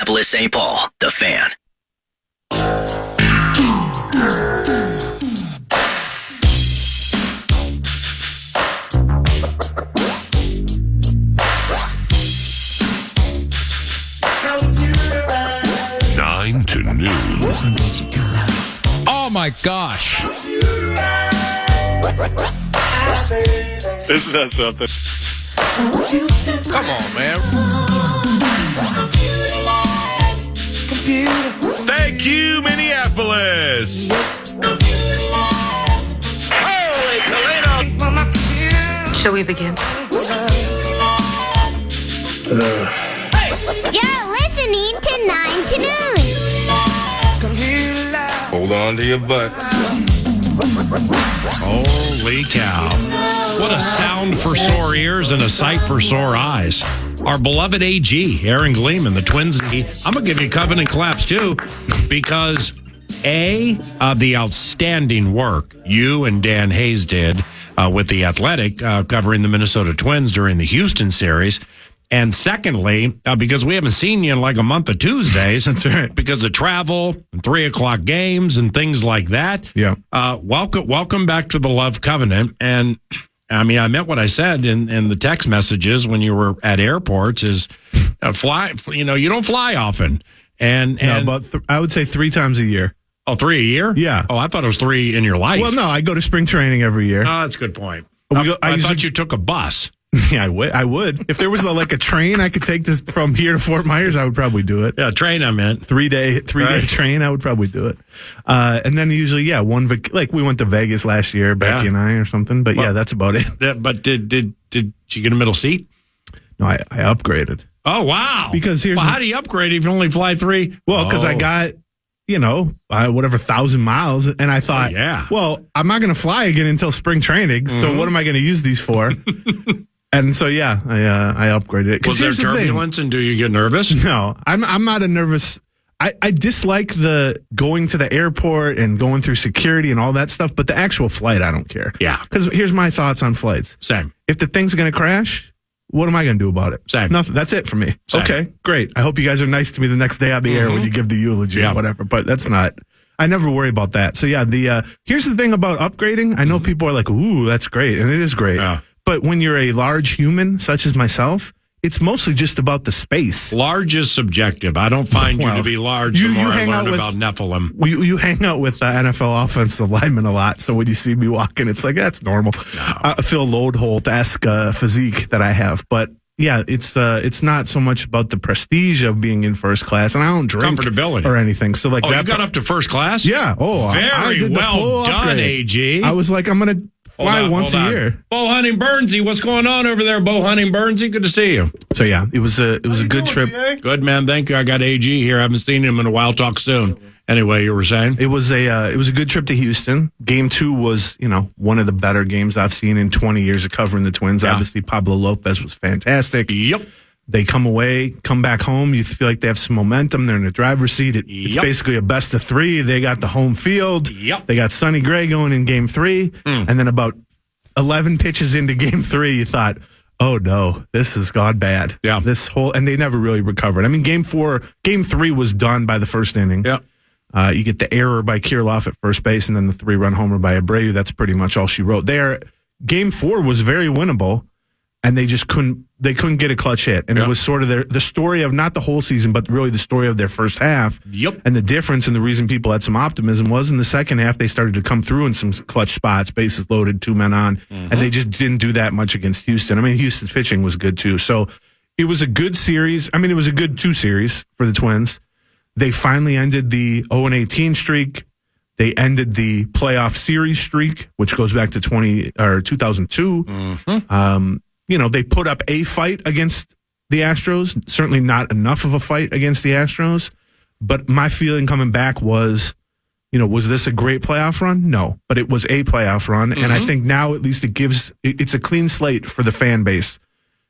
Minneapolis, St. Paul, The Fan. To noon. Oh my gosh. Isn't that something? Come on, man. Thank you, Minneapolis. Holy Toledo! Shall we begin? You're listening to 9 to Noon. Hold on to your butt. Holy cow. What a sound for sore ears and a sight for sore eyes. Our beloved AG, Aaron Gleeman, the Twins. I'm going to give you Covenant claps, too, because, the outstanding work you and Dan Hayes did with The Athletic covering the Minnesota Twins during the Houston series. And secondly, because we haven't seen you in like a month of Tuesdays. That's right. Because of travel and 3:00 games and things like that. Yeah. Welcome back to the Love Covenant. And I mean, I meant what I said in the text messages when you were at airports is fly. You don't fly often. And about I would say 3 times a year. Oh, 3 a year? Yeah. Oh, I thought it was 3 in your life. Well, no, I go to spring training every year. Oh, that's a good point. I thought you took a bus. Yeah, I would. If there was a train I could take this from here to Fort Myers, I would probably do it. Yeah, train I meant. 3-day train, I would probably do it. And then usually, we went to Vegas last year, Becky and I or something. But that's about it. But did you get a middle seat? No, I upgraded. Oh, wow. Because how do you upgrade if you only fly 3? Well, because I got, 1,000 miles. And I thought, well, I'm not going to fly again until spring training. Mm-hmm. So what am I going to use these for? And so, I upgraded it. Was there turbulence and do you get nervous? No, I'm not a nervous. I dislike the going to the airport and going through security and all that stuff. But the actual flight, I don't care. Yeah. Because here's my thoughts on flights. Same. If the thing's going to crash, what am I going to do about it? Same. Nothing. That's it for me. Same. Okay, great. I hope you guys are nice to me the next day on the air when you give the eulogy or whatever. But that's not. I never worry about that. So, here's the thing about upgrading. I know people are like, ooh, that's great. And it is great. Yeah. But when you're a large human, such as myself, it's mostly just about the space. Large is subjective. I don't find you to be large the more I learn about Nephilim. You hang out with NFL offensive linemen a lot, so when you see me walking, it's like, that's normal. No. Phil Lodeholt-esque physique that I have. But, it's not so much about the prestige of being in first class, and I don't drink comfortability or anything. So, you got up to first class? Yeah. Oh, very well done, AG. I was like, I'm going to fly once a year. Bo Hunting Burnsy, what's going on over there, Bo Hunting Burnsy? Good to see you. So it was a good trip. BA? Good, man. Thank you. I got AG here. I haven't seen him in a while. Talk soon. Anyway, you were saying it was a good trip to Houston. Game 2 was one of the better games I've seen in 20 years of covering the Twins. Yeah. Obviously, Pablo Lopez was fantastic. Yep. They come back home. You feel like they have some momentum. They're in the driver's seat. It's basically a best of 3. They got the home field. Yep. They got Sonny Gray going in Game 3, and then about 11 pitches into Game 3, you thought, oh no, this has gone bad. Yeah. And they never really recovered. I mean, Game 3 was done by the first inning. Yeah. You get the error by Kirilloff at first base, and then the 3-run homer by Abreu. That's pretty much all she wrote there. Game 4 was very winnable, and they just couldn't get a clutch hit. And it was sort of the story of not the whole season, but really the story of their first half. Yep. And the difference and the reason people had some optimism was in the second half, they started to come through in some clutch spots, bases loaded, 2 men on, and they just didn't do that much against Houston. I mean, Houston's pitching was good too. So it was a good series. I mean, it was a good 2 series for the Twins. They finally ended the 0-18 streak. They ended the playoff series streak, which goes back to 2002. They put up a fight against the Astros. Certainly not enough of a fight against the Astros. But my feeling coming back was, was this a great playoff run? No, but it was a playoff run. And I think now at least it's a clean slate for the fan base.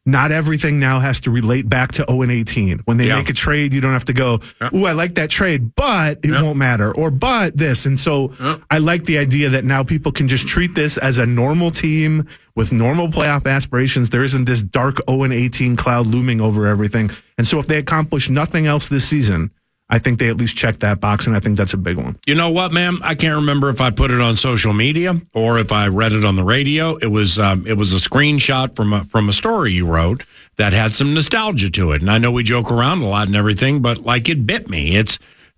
not everything now has to relate back to 0-18. When they make a trade, you don't have to go, ooh, I like that trade, but it won't matter, or but this. And so I like the idea that now people can just treat this as a normal team with normal playoff aspirations. There isn't this dark 0-18 cloud looming over everything. And so if they accomplish nothing else this season, I think they at least check that box, and I think that's a big one. You know what, man? I can't remember if I put it on social media or if I read it on the radio. It was a screenshot from a story you wrote that had some nostalgia to it. And I know we joke around a lot and everything, but like it bit me.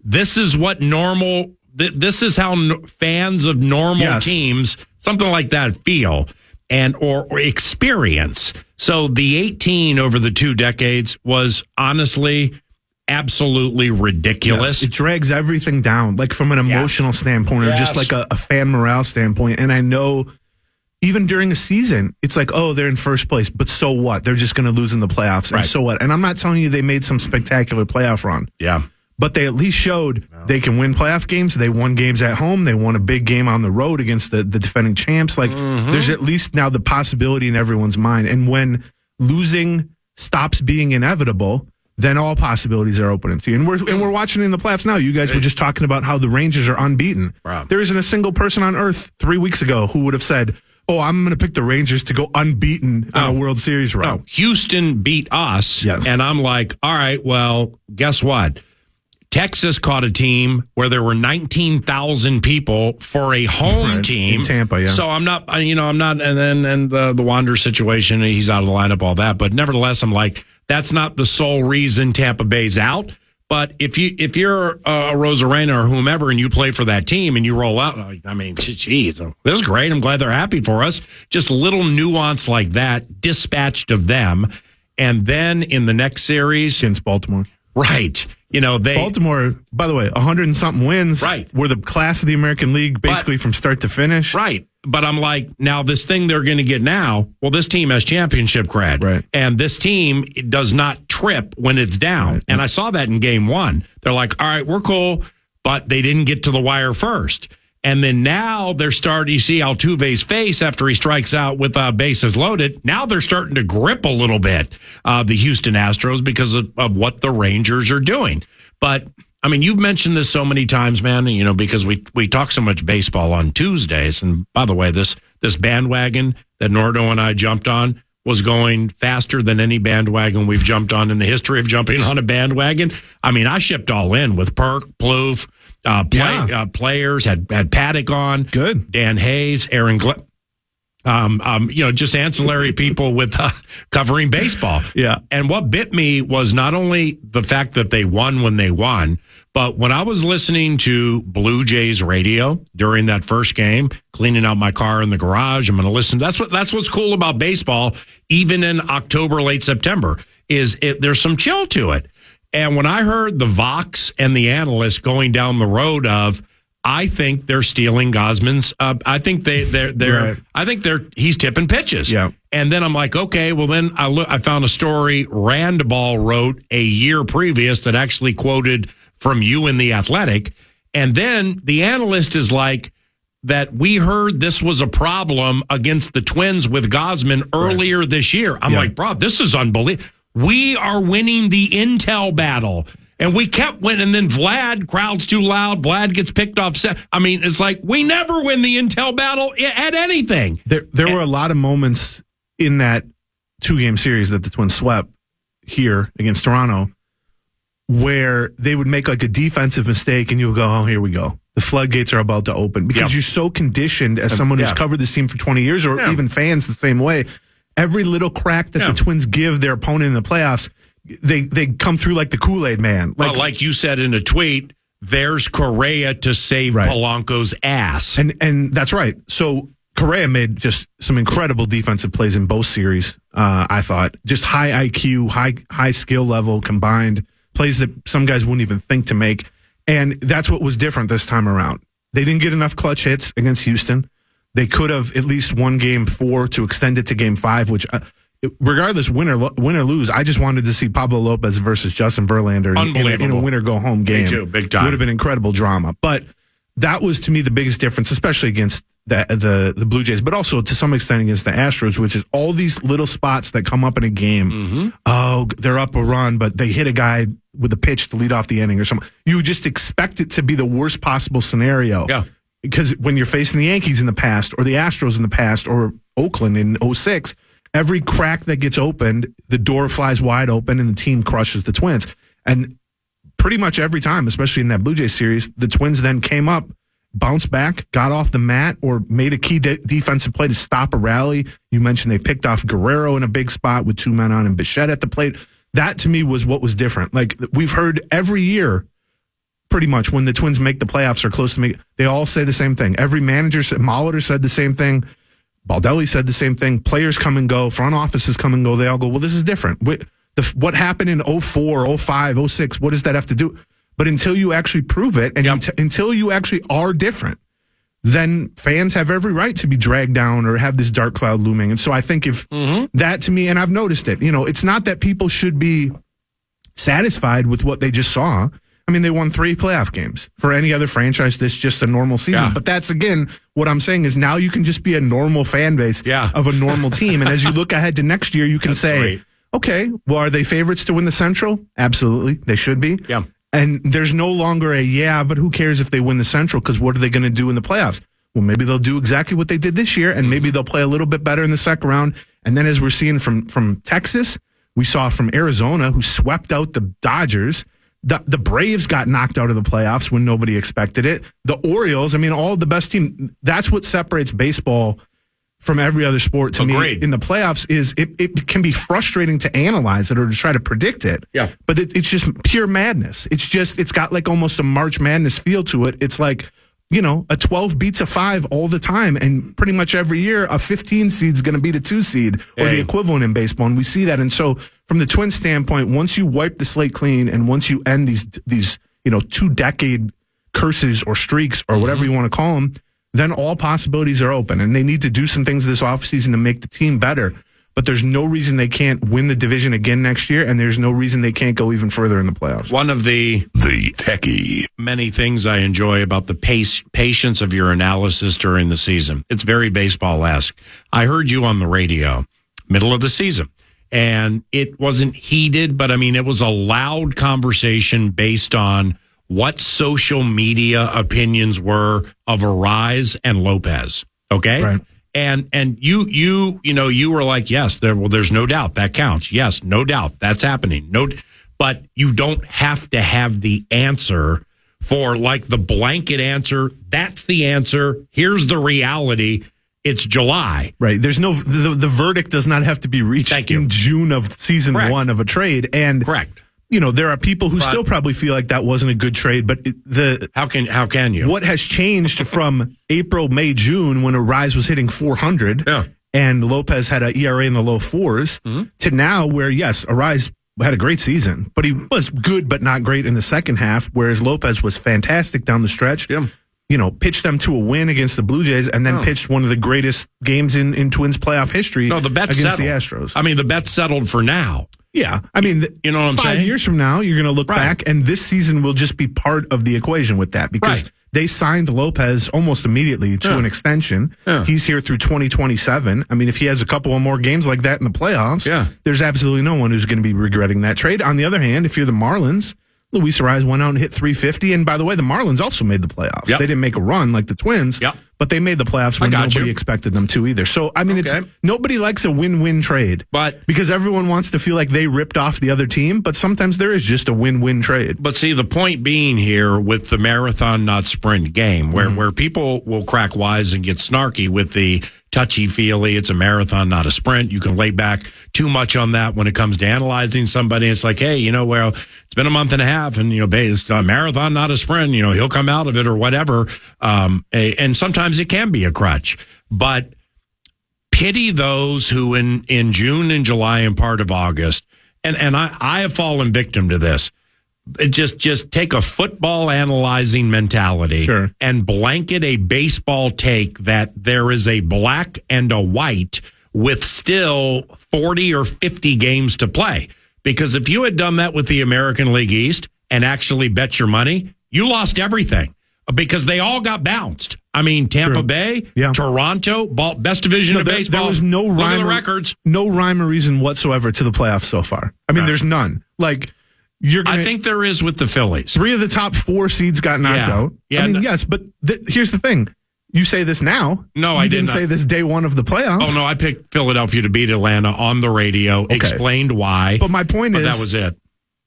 This is what normal. This is how fans of normal teams, something like that, feel and or experience. So the 18 over the 2 decades was honestly absolutely ridiculous. Yes, it drags everything down, like from an emotional standpoint or just like a fan morale standpoint. And I know even during a season, it's like, oh, they're in first place, but so what? They're just going to lose in the playoffs. And so what? And I'm not telling you they made some spectacular playoff run. Yeah. But they at least showed they can win playoff games. They won games at home. They won a big game on the road against the defending champs. Like, there's at least now the possibility in everyone's mind. And when losing stops being inevitable, then all possibilities are open to you. And we're watching in the playoffs now. You guys were just talking about how the Rangers are unbeaten. Wow. There isn't a single person on earth 3 weeks ago who would have said, oh, I'm going to pick the Rangers to go unbeaten on a World Series run. No, Houston beat us. Yes. And I'm like, all right, well, guess what? Texas caught a team where there were 19,000 people for a home team in Tampa. Yeah. So I'm not, I'm not, and then the Wander situation, he's out of the lineup, all that. But nevertheless, I'm like, that's not the sole reason Tampa Bay's out. But if you're a Rosarena or whomever and you play for that team and you roll out, I mean, geez, this is great. I'm glad they're happy for us. Just a little nuance like that dispatched of them. And then in the next series against Baltimore. Right. Baltimore, by the way, 100 and something wins. Right. Were the class of the American League basically from start to finish. Right. But I'm like, now this thing they're going to get now, well, this team has championship cred. Right. And this team does not trip when it's down. Right. And I saw that in game 1. They're like, all right, we're cool, but they didn't get to the wire first. And then now they're starting, you see Altuve's face after he strikes out with bases loaded. Now they're starting to grip a little bit, the Houston Astros, because of what the Rangers are doing. But, I mean, you've mentioned this so many times, man, because we talk so much baseball on Tuesdays. And by the way, this bandwagon that Nordo and I jumped on was going faster than any bandwagon we've jumped on in the history of jumping on a bandwagon. I mean, I shipped all in with Perk, Plouffe, players, had Paddock on. Good. Dan Hayes, Aaron just ancillary people with covering baseball. Yeah. And what bit me was not only the fact that they won when they won, but when I was listening to Blue Jays radio during that first game, cleaning out my car in the garage, I'm going to listen. That's what's cool about baseball, even in October, late September, there's some chill to it. And when I heard the Vox and the analysts going down the road of, I think they're stealing Gosman's. I think they're. Right. I think he's tipping pitches. Yeah. And then I'm like, okay. Well, then I found a story Randball wrote a year previous that actually quoted from you in The Athletic, and then the analyst is like that. We heard this was a problem against the Twins with Gosman earlier this year. I'm like, bro, this is unbelievable. We are winning the intel battle. And we kept winning, and then Vlad, crowd's too loud, Vlad gets picked off set. I mean, it's like, we never win the intel battle at anything. There were a lot of moments in that 2-game series that the Twins swept here against Toronto where they would make like a defensive mistake, and you would go, oh, here we go. The floodgates are about to open. Because you're so conditioned as someone who's covered this team for 20 years, or even fans the same way. Every little crack that the Twins give their opponent in the playoffs, they come through like the Kool-Aid man. Like you said in a tweet, there's Correa to save Polanco's ass. And that's right. So Correa made just some incredible defensive plays in both series, I thought. Just high IQ, high skill level combined, plays that some guys wouldn't even think to make. And that's what was different this time around. They didn't get enough clutch hits against Houston. They could have at least won game 4 to extend it to game 5, which... regardless, win or lose, I just wanted to see Pablo Lopez versus Justin Verlander in a win-or-go-home game. Me too, big time. Would have been incredible drama. But that was, to me, the biggest difference, especially against the Blue Jays, but also to some extent against the Astros, which is all these little spots that come up in a game. Mm-hmm. Oh, they're up a run, but they hit a guy with a pitch to lead off the inning or something. You just expect it to be the worst possible scenario. Yeah. Because when you're facing the Yankees in the past or the Astros in the past or Oakland in 06, every crack that gets opened, the door flies wide open and the team crushes the Twins. And pretty much every time, especially in that Blue Jays series, the Twins then came up, bounced back, got off the mat, or made a key defensive play to stop a rally. You mentioned they picked off Guerrero in a big spot with 2 men on and Bichette at the plate. That, to me, was what was different. Like, we've heard every year, pretty much, when the Twins make the playoffs or close to make, they all say the same thing. Every manager, Molitor said the same thing. Baldelli said the same thing. Players come and go. Front offices come and go. They all go, well, this is different. What happened in 04, 05, 06, what does that have to do? But until you actually prove it, and until you actually are different, then fans have every right to be dragged down or have this dark cloud looming. And so I think if that, to me, and I've noticed it, it's not that people should be satisfied with what they just saw. I mean, they won 3 playoff games. For any other franchise, this is just a normal season. Yeah. But that's, again, what I'm saying is now you can just be a normal fan base of a normal team. And as you look ahead to next year, you can say, okay, well, are they favorites to win the Central? Absolutely. They should be. Yeah. And there's no longer but who cares if they win the Central, because what are they going to do in the playoffs? Well, maybe they'll do exactly what they did this year, and maybe they'll play a little bit better in the second round. And then as we're seeing from Texas, we saw from Arizona, who swept out the Dodgers. The Braves got knocked out of the playoffs when nobody expected it. The Orioles, I mean, all the best team. That's what separates baseball from every other sport to me in the playoffs is it can be frustrating to analyze it or to try to predict it. Yeah. But it's just pure madness. It's got like almost a March Madness feel to it. It's like, a 12 beats a 5 all the time. And pretty much every year, a 15 seed is going to beat a 2 seed or the equivalent in baseball. And we see that. And so from the Twins standpoint, once you wipe the slate clean and once you end these 2-decade curses or streaks or whatever you want to call them, then all possibilities are open. And they need to do some things this offseason to make the team better. But there's no reason they can't win the division again next year, and there's no reason they can't go even further in the playoffs. One of the techie many things I enjoy about the patience of your analysis during the season. It's very baseball-esque. I heard you on the radio, middle of the season, and it wasn't heated, but, it was a loud conversation based on what social media opinions were of Arise and Lopez. Okay? Right. And you were like, yes, there's no doubt that counts. Yes, no doubt that's happening. But you don't have to have the answer for like the blanket answer. That's the answer. Here's the reality. It's July. Right. There's the verdict does not have to be reached in June of season 1 of a trade. And correct. There are people who still probably feel like that wasn't a good trade, but how can you? What has changed from April, May, June when Arise was hitting 400 and Lopez had an ERA in the low 4s to now where, yes, Arise had a great season, but he was good but not great in the second half, whereas Lopez was fantastic down the stretch. Yeah. Pitched them to a win against the Blue Jays and then pitched one of the greatest games in Twins playoff history the bet's against settled. the Astros. The bet's settled for now. Yeah. You know what I'm saying? 5 years from now, you're going to look back, and this season will just be part of the equation with that because they signed Lopez almost immediately to an extension. Yeah. He's here through 2027. If he has a couple of more games like that in the playoffs, there's absolutely no one who's going to be regretting that trade. On the other hand, if you're the Marlins, Luis Arise went out and hit 350. And by the way, the Marlins also made the playoffs. Yep. They didn't make a run like the Twins, but they made the playoffs when nobody expected them to either. So, it's nobody likes a win-win trade, because everyone wants to feel like they ripped off the other team. But sometimes there is just a win-win trade. But see, the point being here with the marathon, not sprint game, where people will crack wise and get snarky with the touchy-feely, it's a marathon, not a sprint. You can lay back too much on that when it comes to analyzing somebody. It's like, hey, it's been a month and a half, and, it's a marathon, not a sprint. He'll come out of it or whatever. And sometimes it can be a crutch. But pity those who in June and July and part of August, and I have fallen victim to this, just take a football analyzing mentality and blanket a baseball take that there is a black and a white with still 40 or 50 games to play. Because if you had done that with the American League East and actually bet your money, you lost everything. because they all got bounced. I mean, Tampa Bay, Toronto, best division of baseball. There was no Look rhyme at the records. No rhyme or reason whatsoever to the playoffs so far. I mean, there's none. Like, I think there is with the Phillies. 3 of the top 4 seeds got knocked out. Yeah, I mean, yes, but here's the thing. You say this now. No, I didn't say this day one of the playoffs. Oh, no, I picked Philadelphia to beat Atlanta on the radio, explained why. But my point is, that was it.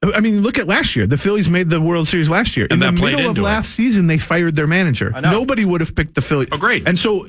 I mean, look at last year. The Phillies made the World Series last year. In the middle of last season, they fired their manager. Nobody would have picked the Phillies. Agreed. And so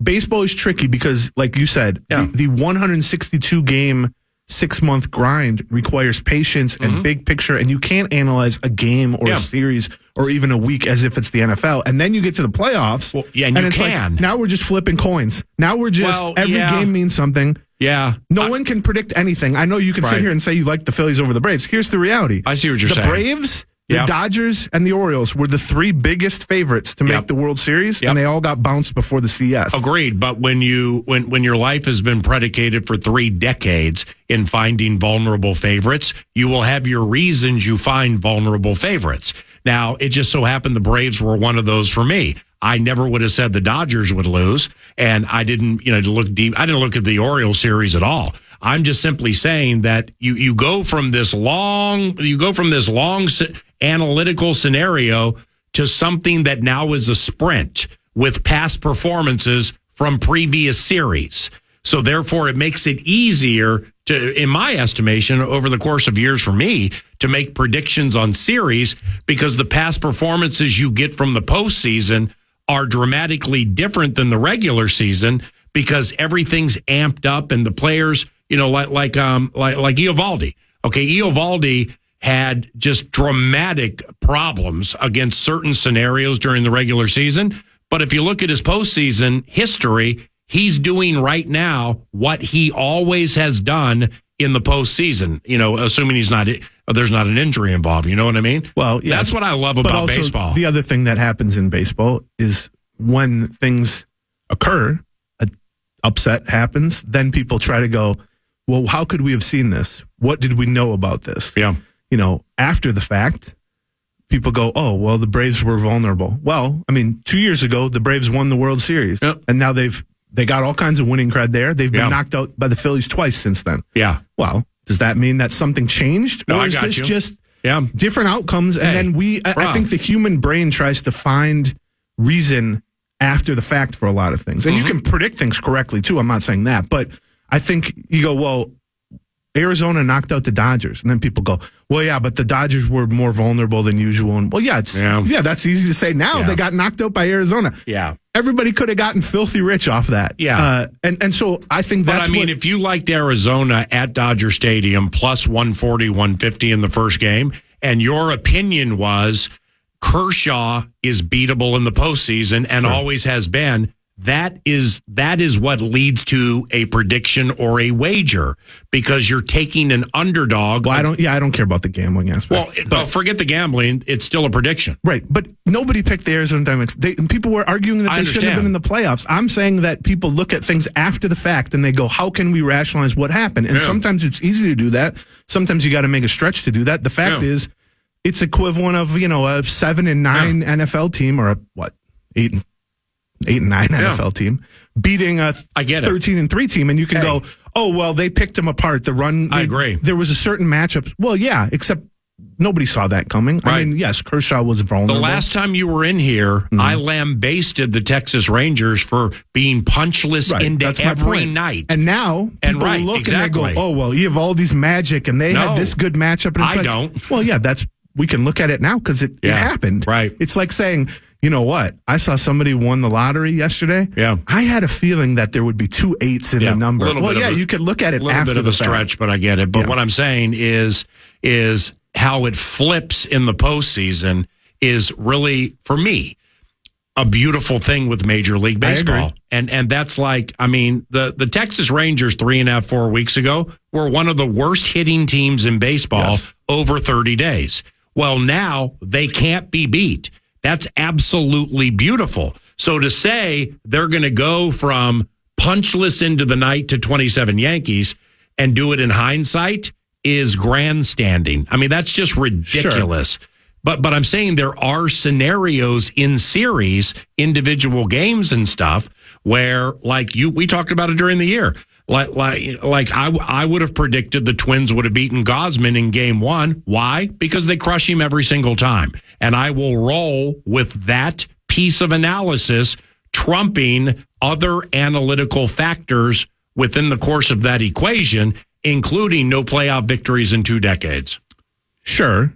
baseball is tricky because, like you said, the 162-game 6-month grind requires patience and big picture, and you can't analyze a game or a series or even a week as if it's the NFL. And then you get to the playoffs, and you can. Like, now we're just flipping coins. Now we're just every game means something. Yeah. No one can predict anything. I know you can sit here and say you like the Phillies over the Braves. Here's the reality. I see what you're saying. The Braves, the Dodgers, and the Orioles were the 3 biggest favorites to make the World Series, and they all got bounced before the CS. Agreed. But when your life has been predicated for 3 decades in finding vulnerable favorites, you will have your reasons you find vulnerable favorites. Now, it just so happened the Braves were one of those for me. I never would have said the Dodgers would lose, and I didn't, look deep. I didn't look at the Orioles series at all. I'm just simply saying that you go from this long analytical scenario to something that now is a sprint with past performances from previous series. So therefore, it makes it easier to, in my estimation, over the course of years for me, to make predictions on series because the past performances you get from the postseason are dramatically different than the regular season because everything's amped up and the players, like Eovaldi. Okay, Eovaldi had just dramatic problems against certain scenarios during the regular season. But if you look at his postseason history, he's doing right now what he always has done in the postseason, assuming there's not an injury involved. You know what I mean? Well, yeah, that's what I love about baseball. The other thing that happens in baseball is when things occur, an upset happens, then people try to go, well, how could we have seen this? What did we know about this? Yeah. After the fact, people go, oh, well, the Braves were vulnerable. Well, I mean, 2 years ago, the Braves won the World Series. Yep. And now they got all kinds of winning cred there. They've been knocked out by the Phillies twice since then. Yeah. Well, does that mean that something changed? No, or is this just different outcomes? And then I think the human brain tries to find reason after the fact for a lot of things. And you can predict things correctly, too. I'm not saying that. But I think you go, well, Arizona knocked out the Dodgers. And then people go, well, yeah, but the Dodgers were more vulnerable than usual. And, well, that's easy to say now. They got knocked out by Arizona. Yeah. Everybody could have gotten filthy rich off that. Yeah. And so I think that's if you liked Arizona at Dodger Stadium plus 140, 150 in the first game, and your opinion was Kershaw is beatable in the postseason and always has been, that is what leads to a prediction or a wager because you're taking an underdog. Well, I don't care about the gambling aspect. Well, forget the gambling. It's still a prediction. Right. But nobody picked the Arizona Diamondbacks. People were arguing that they shouldn't have been in the playoffs. I'm saying that people look at things after the fact and they go, how can we rationalize what happened? And sometimes it's easy to do that. Sometimes you got to make a stretch to do that. The fact is, it's equivalent of, a 7-9 NFL team or a 8-9 NFL team beating a 13-3 team, and you can go, oh, well, they picked them apart. I agree. There was a certain matchup. Well, yeah, except nobody saw that coming. Right. I mean, yes, Kershaw was vulnerable. The last time you were in here, I lambasted the Texas Rangers for being punchless into every night. And now people look and they go, oh, well, you have all these magic, and they had this good matchup. And it's don't. Well, yeah, we can look at it now because it happened. Right. It's like saying, you know what? I saw somebody won the lottery yesterday. Yeah. I had a feeling that there would be 2 8s in the number. You could look at it after the fact. A little bit of a stretch, but I get it. But what I'm saying is how it flips in the postseason is really, for me, a beautiful thing with Major League Baseball. And that's like, I mean, the Texas Rangers 4 weeks ago were one of the worst hitting teams in baseball over 30 days. Well, now they can't be beat. That's absolutely beautiful. So to say they're going to go from punchless into the night to 27 Yankees and do it in hindsight is grandstanding. I mean, that's just ridiculous. Sure. But I'm saying there are scenarios in series, individual games and stuff where, like we talked about it during the year. Like I would have predicted the Twins would have beaten Gosman in game 1. Why? Because they crush him every single time. And I will roll with that piece of analysis trumping other analytical factors within the course of that equation, including no playoff victories in 2 decades. Sure.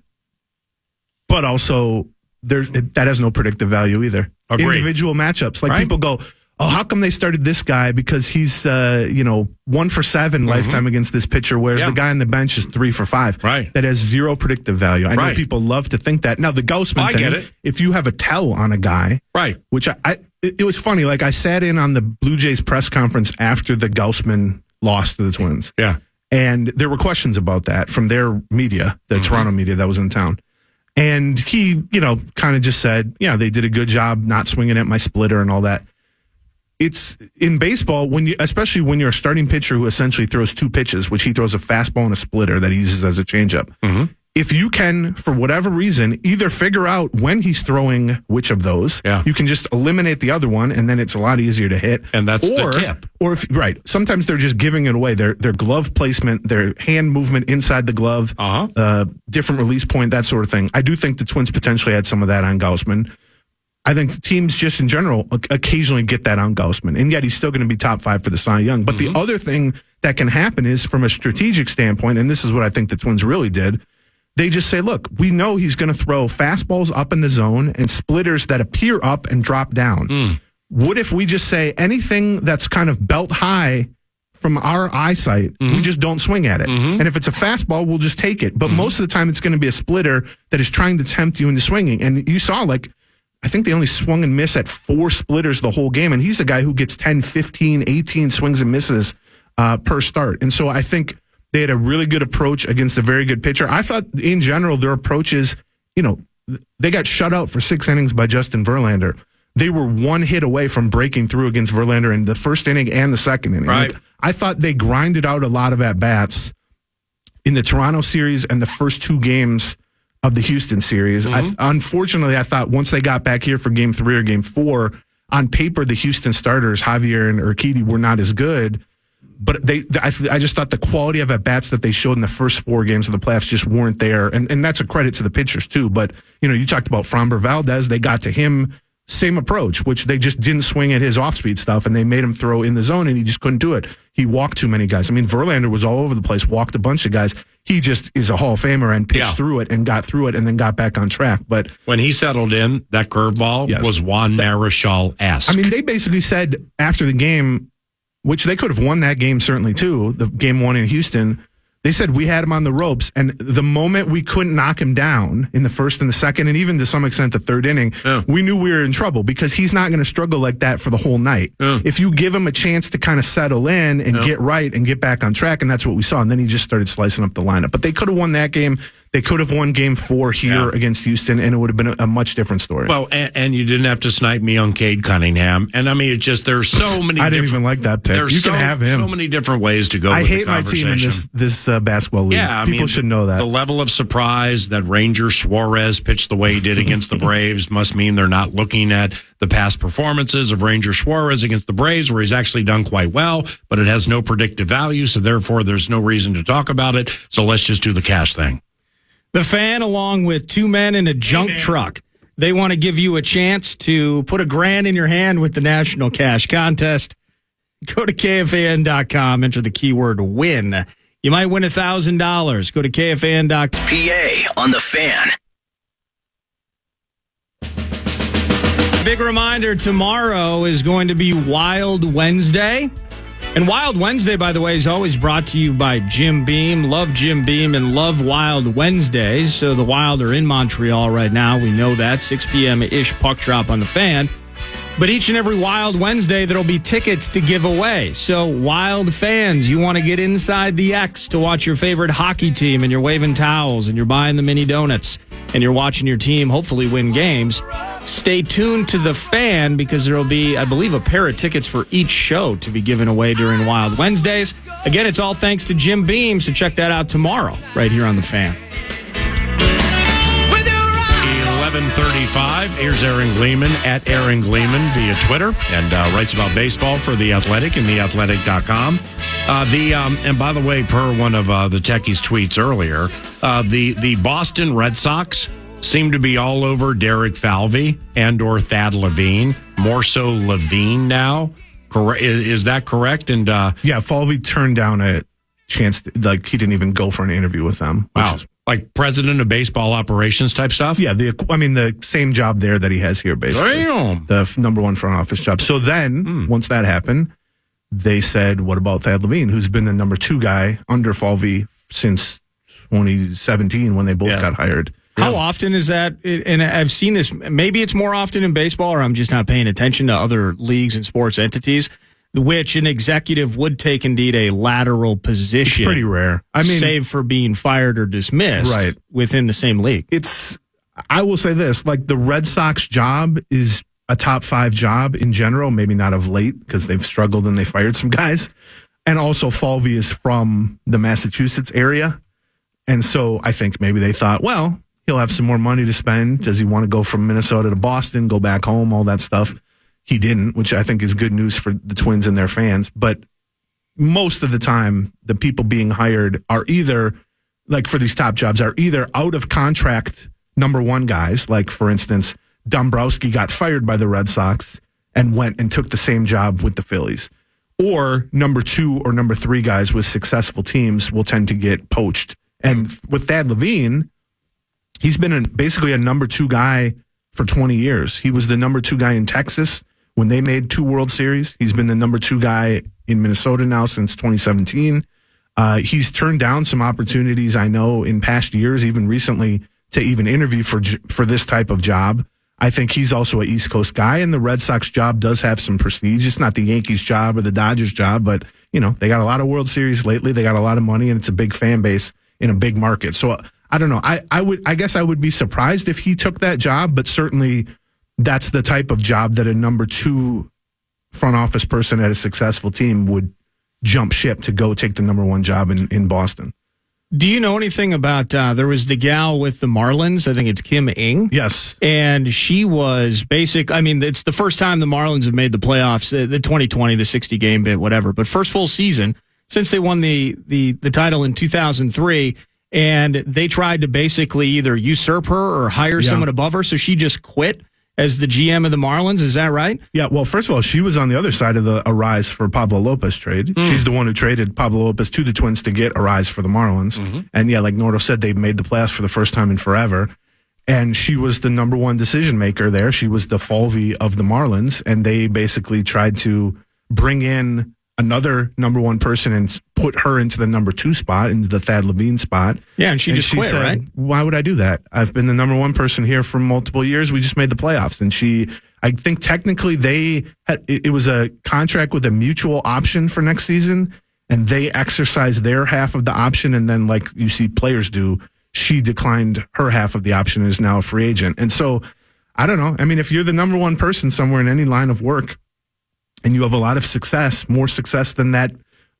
But also, that has no predictive value either. Agreed. Individual matchups. Like people go, oh, how come they started this guy? Because he's, 1 for 7 lifetime against this pitcher, whereas the guy on the bench is 3 for 5. Right. That has zero predictive value. I know people love to think that. Now, the Gaussman thing, get it. if you have a tell on a guy, right? Which it was funny. Like, I sat in on the Blue Jays press conference after the Gaussman lost to the Twins. Yeah. And there were questions about that from their media, the Toronto media that was in town. And he, kind of just said, yeah, they did a good job not swinging at my splitter and all that. It's in baseball, especially when you're a starting pitcher who essentially throws 2 pitches, which he throws a fastball and a splitter that he uses as a changeup. If you can, for whatever reason, either figure out when he's throwing which of those, you can just eliminate the other one, and then it's a lot easier to hit. And that's the tip. Or sometimes they're just giving it away. Their glove placement, their hand movement inside the glove, different release point, that sort of thing. I do think the Twins potentially had some of that on Gaussman. I think teams just in general occasionally get that on Gaussman, and yet he's still going to be top 5 for the Cy Young. But the other thing that can happen is, from a strategic standpoint, and this is what I think the Twins really did, they just say, look, we know he's going to throw fastballs up in the zone and splitters that appear up and drop down. What if we just say anything that's kind of belt high from our eyesight, we just don't swing at it. And if it's a fastball, we'll just take it. But most of the time, it's going to be a splitter that is trying to tempt you into swinging. And you saw, I think they only swung and missed at 4 splitters the whole game. And he's a guy who gets 10, 15, 18 swings and misses per start. And so I think they had a really good approach against a very good pitcher. I thought, in general, their approach is, they got shut out for 6 innings by Justin Verlander. They were 1 hit away from breaking through against Verlander in the first inning and the second inning. Right. I thought they grinded out a lot of at-bats in the Toronto series and the first 2 games of the Houston series. Unfortunately, I thought once they got back here for game 3 or game 4, on paper, the Houston starters, Javier and Urquidy, were not as good. But I just thought the quality of at-bats that they showed in the first 4 games of the playoffs just weren't there. And that's a credit to the pitchers, too. But, you talked about Framber Valdez. They got to him, same approach, which they just didn't swing at his off-speed stuff, and they made him throw in the zone, and he just couldn't do it. He walked too many guys. I mean, Verlander was all over the place, walked a bunch of guys. He just is a Hall of Famer and pitched through it and got through it and then got back on track. But when he settled in, that curveball was Juan Marichal-esque. I mean, they basically said after the game, which they could have won that game certainly too, the game 1 in Houston, they said we had him on the ropes, and the moment we couldn't knock him down in the first and the second, and even to some extent the 3rd inning, we knew we were in trouble because he's not going to struggle like that for the whole night. If you give him a chance to kind of settle in and get right and get back on track, and that's what we saw, and then he just started slicing up the lineup. But they could have won that game. They could have won game 4 here against Houston, and it would have been a much different story. Well, and you didn't have to snipe me on Cade Cunningham. And I mean, it's just, there's so many I didn't even like that pick. You can have him. So many different ways to go with I hate my team in this basketball league. Yeah, People should know that. The level of surprise that Ranger Suarez pitched the way he did against the Braves must mean they're not looking at the past performances of Ranger Suarez against the Braves, where he's actually done quite well, but it has no predictive value, so therefore there's no reason to talk about it. So let's just do the cash thing. The Fan, along with 2 men in a junk truck, they want to give you a chance to put $1,000 in your hand with the National Cash Contest. Go to KFAN.com, enter the keyword WIN. You might win $1,000. Go to KFAN.com. PA on the Fan. Big reminder, tomorrow is going to be Wild Wednesday. And Wild Wednesday, by the way, is always brought to you by Jim Beam. Love Jim Beam and love Wild Wednesdays. So the Wild are in Montreal right now. We know that. 6 p.m.-ish puck drop on the Fan. But each and every Wild Wednesday, there'll be tickets to give away. So Wild fans, you want to get inside the X to watch your favorite hockey team, and you're waving towels and you're buying the mini donuts and you're watching your team hopefully win games. Stay tuned to the Fan, because there will be, I believe, a pair of tickets for each show to be given away during Wild Wednesdays. Again, it's all thanks to Jim Beam, so check that out tomorrow right here on the Fan. 7:35. Here's Aaron Gleeman at Aaron Gleeman via Twitter and writes about baseball for The Athletic and theathletic.com. And by the way, per one of the techies' tweets earlier, the Boston Red Sox seem to be all over Derek Falvey and or Thad Levine, more so Levine now. Is that correct? And Falvey turned down a chance. Like he didn't even go for an interview with them. Wow, like president of baseball operations type stuff. Yeah, the same job there that he has here, basically. Damn. The number one front office job. So then, once that happened, they said, "What about Thad Levine, who's been the number 2 guy under Falvey since 2017 when they both got hired?" How often is that? And I've seen this. Maybe it's more often in baseball, or I'm just not paying attention to other leagues and sports entities, which an executive would take indeed a lateral position. It's pretty rare. I mean, save for being fired or dismissed within the same league. I will say this, like the Red Sox job is a top 5 job in general, maybe not of late because they've struggled and they fired some guys. And also Falvey is from the Massachusetts area. And so I think maybe they thought, well, he'll have some more money to spend. Does he want to go from Minnesota to Boston, go back home, all that stuff? He didn't, which I think is good news for the Twins and their fans. But most of the time, the people being hired are either, like for these top jobs, are either out of contract number 1 guys. Like, for instance, Dombrowski got fired by the Red Sox and went and took the same job with the Phillies. Or number 2 or number 3 guys with successful teams will tend to get poached. And with Thad Levine, he's been basically a number 2 guy for 20 years. He was the number 2 guy in Texas when they made 2 World Series. He's been the number 2 guy in Minnesota now since 2017. He's turned down some opportunities, I know, in past years, even recently, to even interview for this type of job. I think he's also an East Coast guy, and the Red Sox job does have some prestige. It's not the Yankees job or the Dodgers job, but, they got a lot of World Series lately. They got a lot of money, and it's a big fan base in a big market. So I don't know. I guess I would be surprised if he took that job, but certainly that's the type of job that a number 2 front office person at a successful team would jump ship to go take the number 1 job in Boston. Do you know anything about, there was the gal with the Marlins, I think it's Kim Ng. Yes. And she was it's the first time the Marlins have made the playoffs, the 2020, the 60-game bit, whatever, but first full season since they won the title in 2003, and they tried to basically either usurp her or hire someone above her, so she just quit as the GM of the Marlins. Is that right? Yeah, well, first of all, she was on the other side of the Arise for Pablo Lopez trade. She's the one who traded Pablo Lopez to the Twins to get Arise for the Marlins. And like Nordo said, they made the playoffs for the first time in forever. And she was the number 1 decision maker there. She was the Falvey of the Marlins, and they basically tried to bring in another number 1 person and put her into the number 2 spot, into the Thad Levine spot. Yeah, and she just quit, said, right? Why would I do that? I've been the number 1 person here for multiple years. We just made the playoffs. And I think technically it was a contract with a mutual option for next season, and they exercised their half of the option. And then, like you see players do, she declined her half of the option and is now a free agent. And so, I don't know. I mean, if you're the number 1 person somewhere in any line of work, and you have a lot of success, more success than that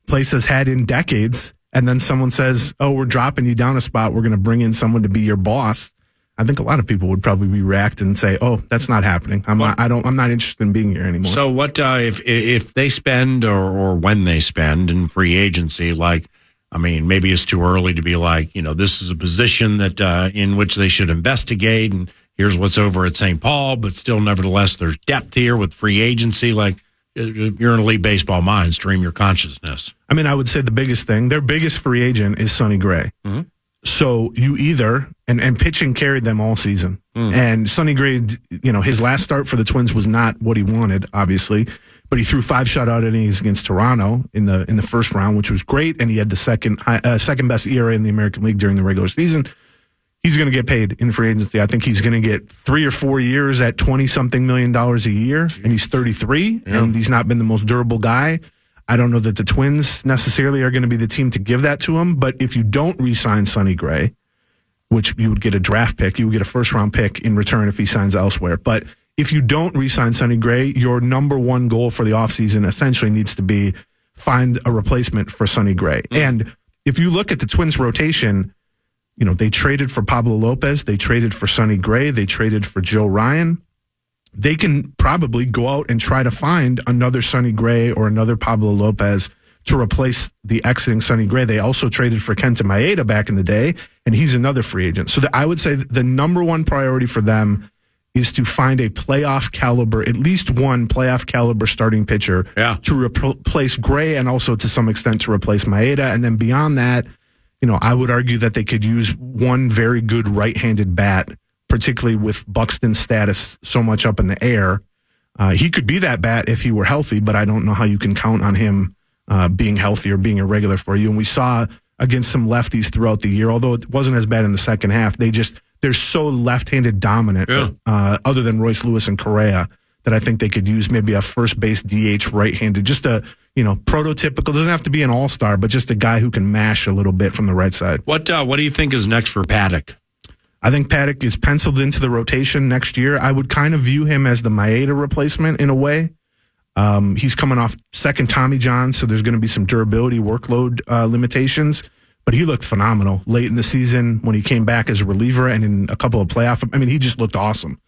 place has had in decades, and then someone says, "Oh, we're dropping you down a spot. We're going to bring in someone to be your boss." I think a lot of people would probably react and say, "Oh, that's not happening. I'm not interested in being here anymore." So what if they spend or when they spend in free agency? Like, I mean, maybe it's too early to be like, this is a position that in which they should investigate, and here's what's over at St. Paul, but still, nevertheless, there's depth here with free agency. Like, you're in elite baseball mind, stream your consciousness. I mean, I would say the biggest thing, their biggest free agent is Sonny Gray. Mm-hmm. So you either, and pitching carried them all season. And Sonny Gray, his last start for the Twins was not what he wanted, obviously, but he threw 5 shutout innings against Toronto in the first round, which was great. And he had the second best ERA in the American League during the regular season. He's going to get paid in free agency. I think he's going to get 3 or 4 years at $20-something million a year, and he's 33, and he's not been the most durable guy. I don't know that the Twins necessarily are going to be the team to give that to him, but if you don't re-sign Sonny Gray, which you would get a draft pick, you would get a first-round pick in return if he signs elsewhere. But if you don't re-sign Sonny Gray, your number 1 goal for the offseason essentially needs to be find a replacement for Sonny Gray. And if you look at the Twins rotation, They traded for Pablo Lopez. They traded for Sonny Gray. They traded for Joe Ryan. They can probably go out and try to find another Sonny Gray or another Pablo Lopez to replace the exiting Sonny Gray. They also traded for Kenta Maeda back in the day, and he's another free agent. So I would say the number one priority for them is to find a playoff caliber, at least one playoff caliber starting pitcher to replace Gray and also to some extent to replace Maeda. And then beyond that, I would argue that they could use one very good right-handed bat, particularly with Buxton's status so much up in the air. He could be that bat if he were healthy, but I don't know how you can count on him being healthy or being irregular for you. And we saw against some lefties throughout the year, although it wasn't as bad in the second half, they're so left-handed dominant, other than Royce Lewis and Correa, that I think they could use maybe a first base DH right-handed, just a prototypical, doesn't have to be an all-star, but just a guy who can mash a little bit from the right side. What do you think is next for Paddock? I think Paddock is penciled into the rotation next year. I would kind of view him as the Maeda replacement in a way. He's coming off second Tommy John, so there's going to be some durability workload limitations. But he looked phenomenal late in the season when he came back as a reliever and in a couple of playoff. I mean, he just looked awesome.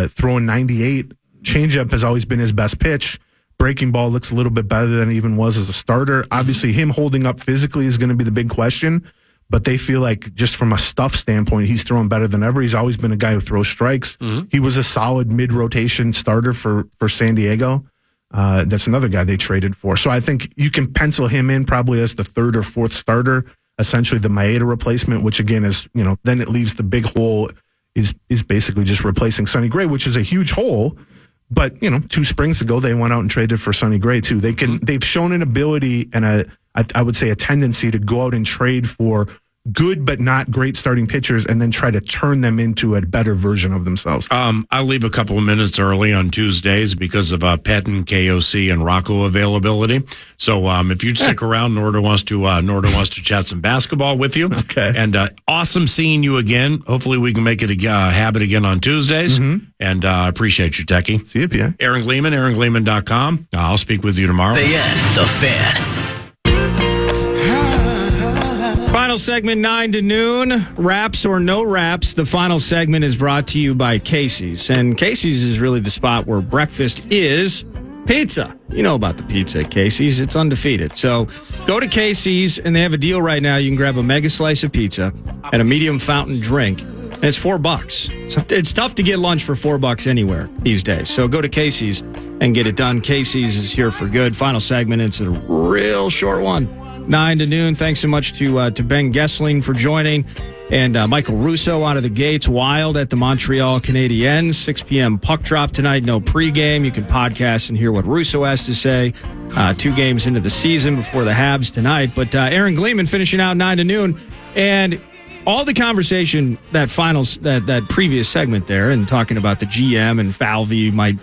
Throwing 98, changeup has always been his best pitch. Breaking ball looks a little bit better than it even was as a starter. Obviously, him holding up physically is going to be the big question. But they feel like just from a stuff standpoint, he's throwing better than ever. He's always been a guy who throws strikes. He was a solid mid-rotation starter for San Diego. That's another guy they traded for. So I think you can pencil him in probably as the third or fourth starter, essentially the Maeda replacement, which again is, then it leaves the big hole is basically just replacing Sonny Gray, which is a huge hole. But, 2 springs ago, they went out and traded for Sonny Gray too. They've shown an ability and I would say a tendency to go out and trade for good but not great starting pitchers and then try to turn them into a better version of themselves. I'll leave a couple of minutes early on Tuesdays because of Pettin, KOC, and Rocco availability. So if you'd stick around, Norda wants to chat some basketball with you. Okay. And awesome seeing you again. Hopefully we can make it a habit again on Tuesdays. And I appreciate you, Techie. See you, Pierre. Aaron Gleeman, AaronGleeman.com. I'll speak with you tomorrow. The Fan. Final segment, 9 to noon. Wraps or no wraps, the final segment is brought to you by Casey's. And Casey's is really the spot where breakfast is pizza. You know about the pizza at Casey's. It's undefeated. So go to Casey's, and they have a deal right now. You can grab a mega slice of pizza and a medium fountain drink, and it's $4. So it's tough to get lunch for $4 anywhere these days. So go to Casey's and get it done. Casey's is here for good. Final segment, it's a real short one. 9 to noon. Thanks so much to Ben Gessling for joining. And Michael Russo out of the gates, Wild at the Montreal Canadiens. 6 p.m. puck drop tonight. No pregame. You can podcast and hear what Russo has to say. 2 games into the season before the Habs tonight. But Aaron Gleeman finishing out 9 to noon. And all the conversation, that previous segment there, and talking about the GM and Falvey might,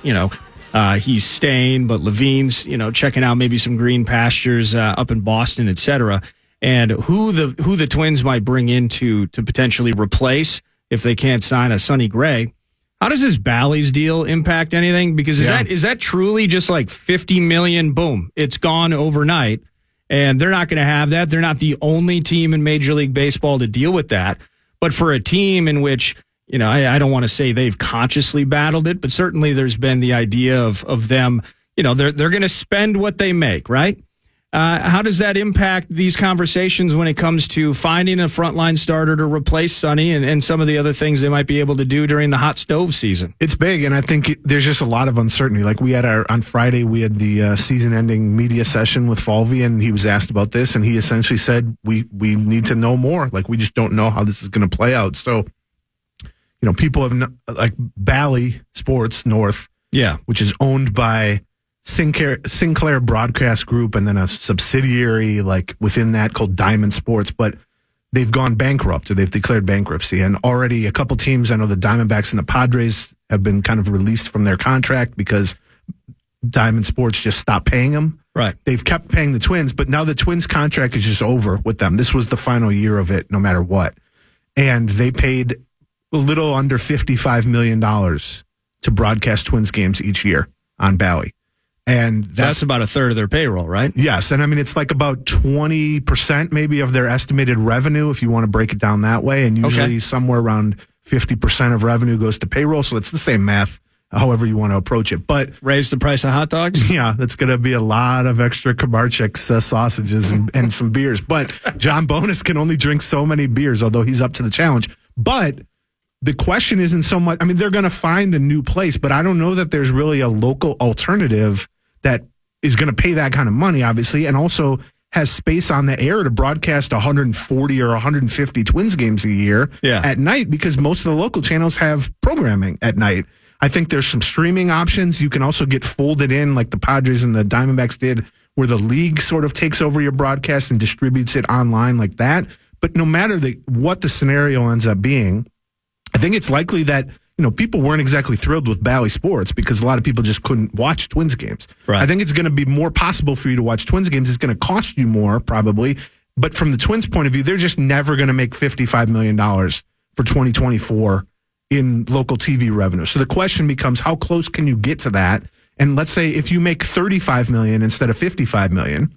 he's staying, but Levine's, checking out maybe some green pastures up in Boston, et cetera. And who the Twins might bring in to potentially replace if they can't sign a Sonny Gray. How does this Bally's deal impact anything? Because is that truly just like $50 million, boom, it's gone overnight, and they're not going to have that. They're not the only team in Major League Baseball to deal with that. But for a team in which, I don't want to say they've consciously battled it, but certainly there's been the idea of them, they're going to spend what they make, right? How does that impact these conversations when it comes to finding a frontline starter to replace Sonny and some of the other things they might be able to do during the hot stove season? It's big, and I think there's just a lot of uncertainty. Like on Friday, we had the season-ending media session with Falvey, and he was asked about this, and he essentially said, we need to know more. Like, we just don't know how this is going to play out. So, people have, like Bally Sports North, which is owned by Sinclair Broadcast Group, and then a subsidiary like within that called Diamond Sports, but they've gone bankrupt, or they've declared bankruptcy. And already a couple teams, I know the Diamondbacks and the Padres, have been kind of released from their contract because Diamond Sports just stopped paying them. Right. They've kept paying the Twins, but now the Twins contract is just over with them. This was the final year of it, no matter what. And they paid a little under $55 million to broadcast Twins games each year on Bally. And That's about a third of their payroll, right? Yes. And I mean, it's like about 20% maybe of their estimated revenue, if you want to break it down that way. And usually somewhere around 50% of revenue goes to payroll. So it's the same math, however you want to approach it. But raise the price of hot dogs? Yeah, that's going to be a lot of extra Kabarchik's sausages and some beers. But John Bonus can only drink so many beers, although he's up to the challenge. But the question isn't so much, I mean, they're going to find a new place, but I don't know that there's really a local alternative that is going to pay that kind of money, obviously, and also has space on the air to broadcast 140 or 150 Twins games a year at night, because most of the local channels have programming at night. I think there's some streaming options. You can also get folded in like the Padres and the Diamondbacks did, where the league sort of takes over your broadcast and distributes it online like that. But no matter what the scenario ends up being, I think it's likely that people weren't exactly thrilled with Bally Sports because a lot of people just couldn't watch Twins games. Right. I think it's going to be more possible for you to watch Twins games. It's going to cost you more probably. But from the Twins' point of view, they're just never going to make $55 million for 2024 in local TV revenue. So the question becomes, how close can you get to that? And let's say if you make $35 million instead of $55 million,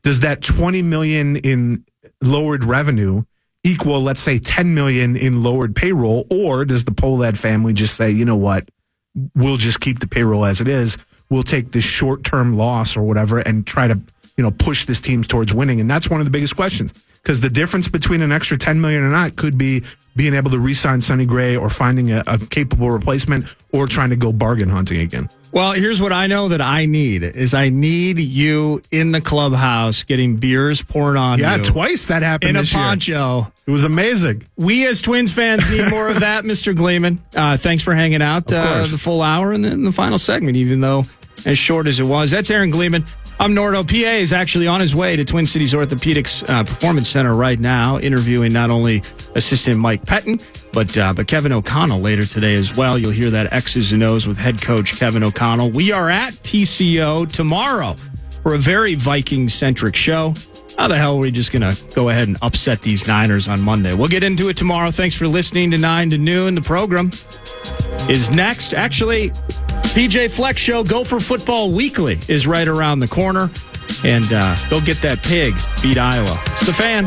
does that $20 million in lowered revenue equal, let's say, $10 million in lowered payroll? Or does the Pohlad family just say, you know what, we'll just keep the payroll as it is. We'll take this short-term loss or whatever and try to, push this team towards winning. And that's one of the biggest questions, because the difference between an extra $10 million or not could be being able to re-sign Sonny Gray or finding a capable replacement or trying to go bargain hunting again. Well, here's what I know that I need you in the clubhouse getting beers poured on you. Yeah, twice that happened this year. In a poncho. It was amazing. We as Twins fans need more of that, Mr. Gleeman. Thanks for hanging out the full hour and then the final segment, even though as short as it was. That's Aaron Gleeman. I'm Nordo. PA is actually on his way to Twin Cities Orthopedics Performance Center right now, interviewing not only assistant Mike Pettin, but Kevin O'Connell later today as well. You'll hear that X's and O's with head coach Kevin O'Connell. We are at TCO tomorrow for a very Viking-centric show. How the hell are we just going to go ahead and upset these Niners on Monday? We'll get into it tomorrow. Thanks for listening to 9 to Noon. The program is next. Actually, PJ Flex Show, Gopher Football Weekly is right around the corner. And go get that pig, beat Iowa. It's the Fan.